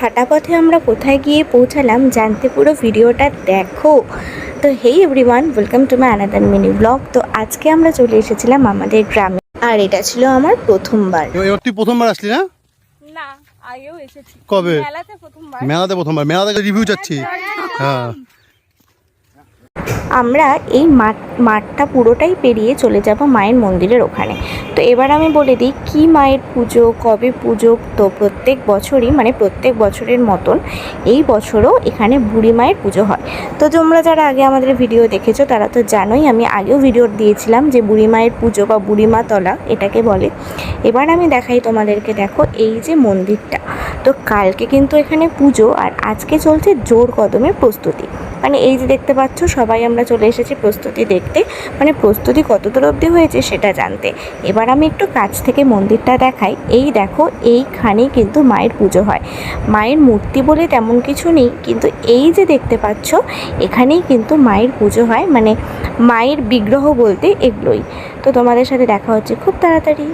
হাঁটা পথে আমরা কোথায় গিয়ে পৌঁছালাম জানতে পুরো ভিডিওটা দেখো। তো হেই everyone, welcome to my another mini blog. তো আজকে আমরা চলে এসেছিলাম আমাদের গ্রামে, আর এটা ছিল আমার প্রথমবার। এবার তুই প্রথমবার আসলি না? না, আগেও এসেছি। কবে? মেলাতে প্রথমবার। মেলাতে রিভিউ চাচ্ছি। হ্যাঁ, আমরা এই মাঠটা পুরোটাই পেরিয়ে চলে যাব মায়ের মন্দিরের ওখানে। তো এবার আমি বলে দিই কি মায়ের পুজো, কবে পুজো। তো প্রত্যেক বছরই প্রত্যেক বছরের মতন এই বছরও এখানে বুড়ি মায়ের পুজো হয়। তো তোমরা যারা আগে আমাদের ভিডিও দেখেছো তারা তো জানোই, আমি আগেও ভিডিও দিয়েছিলাম যে বুড়ি মায়ের পুজো বা বুড়িমা তলা এটাকে বলে। এবার আমি দেখাই তোমাদেরকে, দেখো এই যে মন্দিরটা। তো কালকে কিন্তু এখানে পুজো, আর আজকে চলছে জোর কদমের প্রস্তুতি। এই যে দেখতে পাচ্ছ সবাই আমরা চলে এসেছি প্রস্তুতি দেখতে, প্রস্তুতি কতদূর অবধি হয়েছে সেটা জানতে। এবার আমি একটু কাছ থেকে মন্দিরটা দেখাই। এই দেখো, এইখানেই কিন্তু মায়ের পুজো হয়। মায়ের মূর্তি বলে তেমন কিছু নেই, কিন্তু এই যে দেখতে পাচ্ছ এখানেই কিন্তু মায়ের পুজো হয়, মায়ের বিগ্রহ বলতে এগুলোই। তো তোমাদের সাথে দেখা হচ্ছে খুব তাড়াতাড়ি।